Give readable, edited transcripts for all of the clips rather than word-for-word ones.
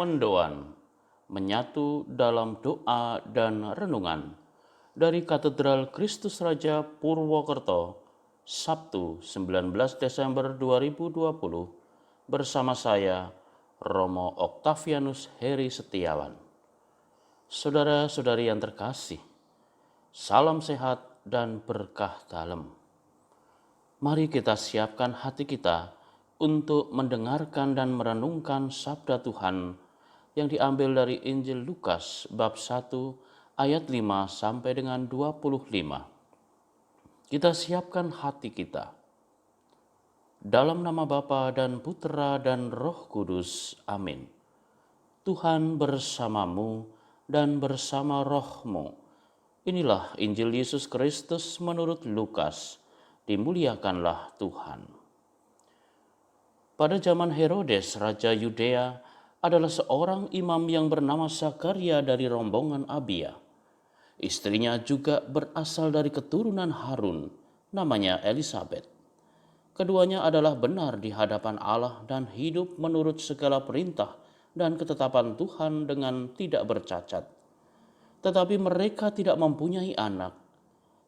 Sandoan menyatu dalam doa dan renungan dari Katedral Kristus Raja Purwokerto, Sabtu 19 Desember 2020 bersama saya, Romo Oktavianus Heri Setiawan. Saudara-saudari yang terkasih, salam sehat dan berkah dalam. Mari kita siapkan hati kita untuk mendengarkan dan merenungkan sabda Tuhan yang diambil dari Injil Lukas bab 1 ayat 5 sampai dengan 25. Kita siapkan hati kita. Dalam nama Bapa dan Putera dan Roh Kudus. Amin. Tuhan bersamamu dan bersama rohmu. Inilah Injil Yesus Kristus menurut Lukas. Dimuliakanlah Tuhan. Pada zaman Herodes, Raja Yudea, adalah seorang imam yang bernama Zakaria dari rombongan Abia. Istrinya juga berasal dari keturunan Harun, namanya Elisabet. Keduanya adalah benar di hadapan Allah dan hidup menurut segala perintah dan ketetapan Tuhan dengan tidak bercacat. Tetapi mereka tidak mempunyai anak,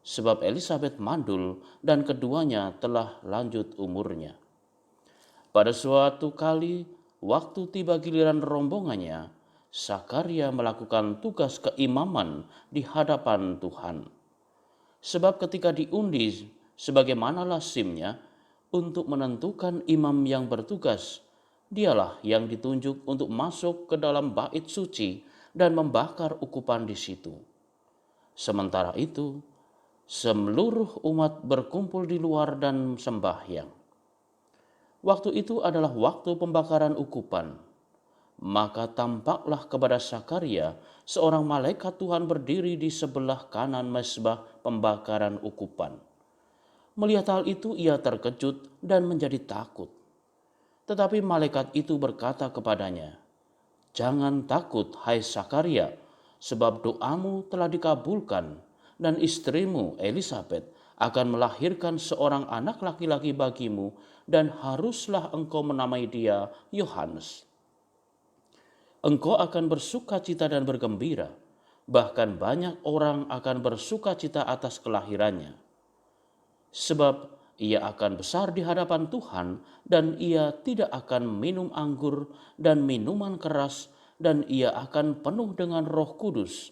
sebab Elisabet mandul dan keduanya telah lanjut umurnya. Pada suatu kali, waktu tiba giliran rombongannya, Zakaria melakukan tugas keimaman di hadapan Tuhan. Sebab ketika diundi sebagaimana lazimnya untuk menentukan imam yang bertugas, dialah yang ditunjuk untuk masuk ke dalam bait suci dan membakar ukupan di situ. Sementara itu, seluruh umat berkumpul di luar dan sembahyang. Waktu itu adalah waktu pembakaran ukupan. Maka tampaklah kepada Zakaria seorang malaikat Tuhan berdiri di sebelah kanan mezbah pembakaran ukupan. Melihat hal itu ia terkejut dan menjadi takut. Tetapi malaikat itu berkata kepadanya, "Jangan takut, hai Zakaria, sebab doamu telah dikabulkan, dan istrimu Elisabet akan melahirkan seorang anak laki-laki bagimu, dan haruslah engkau menamai dia Yohanes. Engkau akan bersukacita dan bergembira, bahkan banyak orang akan bersukacita atas kelahirannya. Sebab ia akan besar di hadapan Tuhan, dan ia tidak akan minum anggur dan minuman keras, dan ia akan penuh dengan Roh Kudus,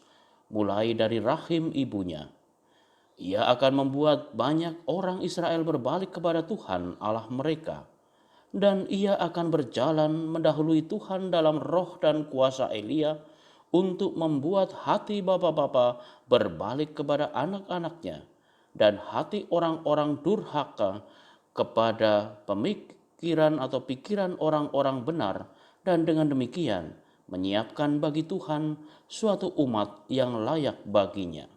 mulai dari rahim ibunya. Ia akan membuat banyak orang Israel berbalik kepada Tuhan Allah mereka, dan ia akan berjalan mendahului Tuhan dalam roh dan kuasa Elia untuk membuat hati bapa-bapa berbalik kepada anak-anaknya dan hati orang-orang durhaka kepada pemikiran atau pikiran orang-orang benar, dan dengan demikian menyiapkan bagi Tuhan suatu umat yang layak baginya."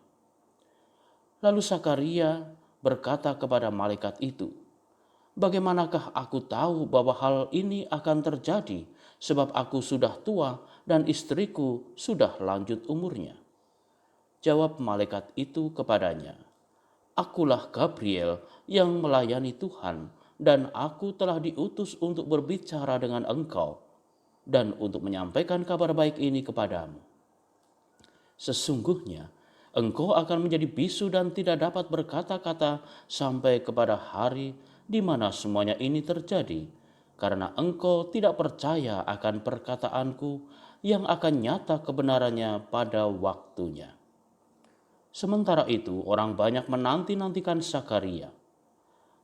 Lalu Zakaria berkata kepada malaikat itu, "Bagaimanakah aku tahu bahwa hal ini akan terjadi, sebab aku sudah tua dan istriku sudah lanjut umurnya?" Jawab malaikat itu kepadanya, "Akulah Gabriel yang melayani Tuhan, dan aku telah diutus untuk berbicara dengan engkau dan untuk menyampaikan kabar baik ini kepadamu. Sesungguhnya engkau akan menjadi bisu dan tidak dapat berkata-kata sampai kepada hari di mana semuanya ini terjadi, karena engkau tidak percaya akan perkataanku yang akan nyata kebenarannya pada waktunya." Sementara itu orang banyak menanti-nantikan Zakaria.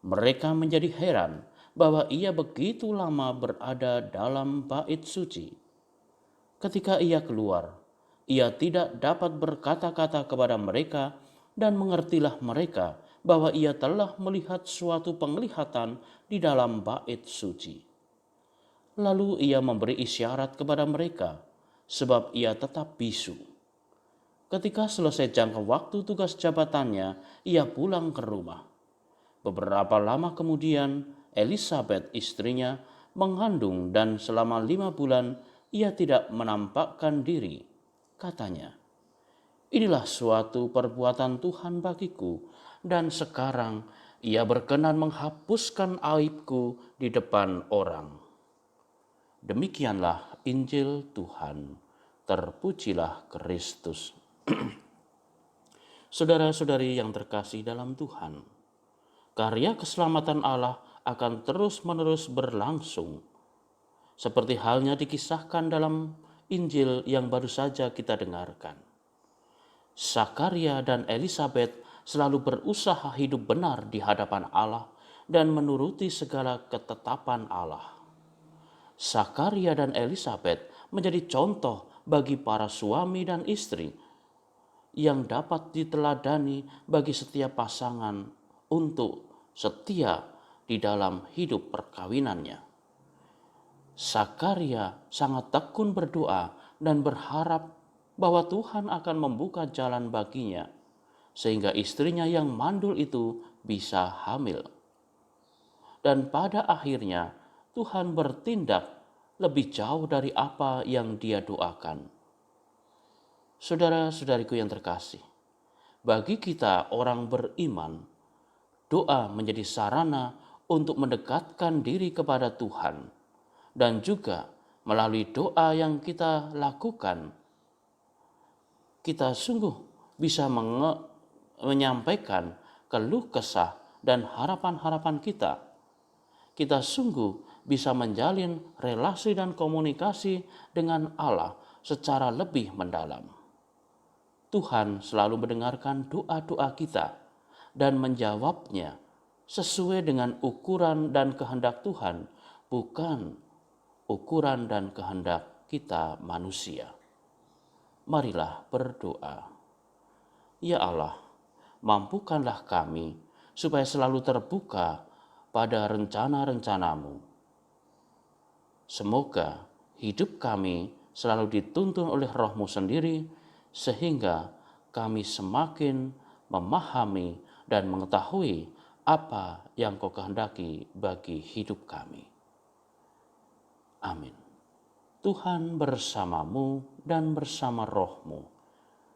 Mereka menjadi heran bahwa ia begitu lama berada dalam bait suci. Ketika ia keluar, ia tidak dapat berkata-kata kepada mereka, dan mengertilah mereka bahwa ia telah melihat suatu penglihatan di dalam bait suci. Lalu ia memberi isyarat kepada mereka, sebab ia tetap bisu. Ketika selesai jangka waktu tugas jabatannya, ia pulang ke rumah. Beberapa lama kemudian, Elisabet istrinya mengandung, dan selama 5 bulan ia tidak menampakkan diri. Katanya, "Inilah suatu perbuatan Tuhan bagiku, dan sekarang ia berkenan menghapuskan aibku di depan orang." Demikianlah Injil Tuhan. Terpujilah Kristus. Saudara-saudari yang terkasih dalam Tuhan, karya keselamatan Allah akan terus-menerus berlangsung, seperti halnya dikisahkan dalam Injil yang baru saja kita dengarkan. Zakaria dan Elisabet selalu berusaha hidup benar di hadapan Allah dan menuruti segala ketetapan Allah. Zakaria dan Elisabet menjadi contoh bagi para suami dan istri yang dapat diteladani bagi setiap pasangan untuk setia di dalam hidup perkawinannya. Zakaria sangat tekun berdoa dan berharap bahwa Tuhan akan membuka jalan baginya sehingga istrinya yang mandul itu bisa hamil. Dan pada akhirnya Tuhan bertindak lebih jauh dari apa yang dia doakan. Saudara-saudariku yang terkasih, bagi kita orang beriman, doa menjadi sarana untuk mendekatkan diri kepada Tuhan, dan juga melalui doa yang kita lakukan, kita sungguh bisa menyampaikan keluh kesah dan harapan-harapan kita. Kita sungguh bisa menjalin relasi dan komunikasi dengan Allah secara lebih mendalam. Tuhan selalu mendengarkan doa-doa kita dan menjawabnya sesuai dengan ukuran dan kehendak Tuhan, bukan ukuran dan kehendak kita manusia. Marilah berdoa. Ya Allah, mampukanlah kami supaya selalu terbuka pada rencana-rencana-Mu. Semoga hidup kami selalu dituntun oleh Roh-Mu sendiri, sehingga kami semakin memahami dan mengetahui apa yang Kau kehendaki bagi hidup kami. Amin. Tuhan bersamamu dan bersama Roh-Mu.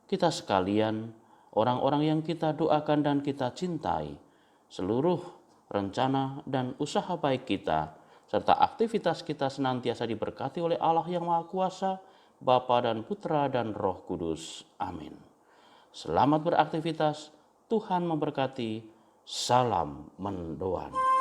Kita sekalian, orang-orang yang kita doakan dan kita cintai, seluruh rencana dan usaha baik kita, serta aktivitas kita senantiasa diberkati oleh Allah yang Maha Kuasa, Bapa dan Putra dan Roh Kudus. Amin. Selamat beraktivitas, Tuhan memberkati. Salam mendoan.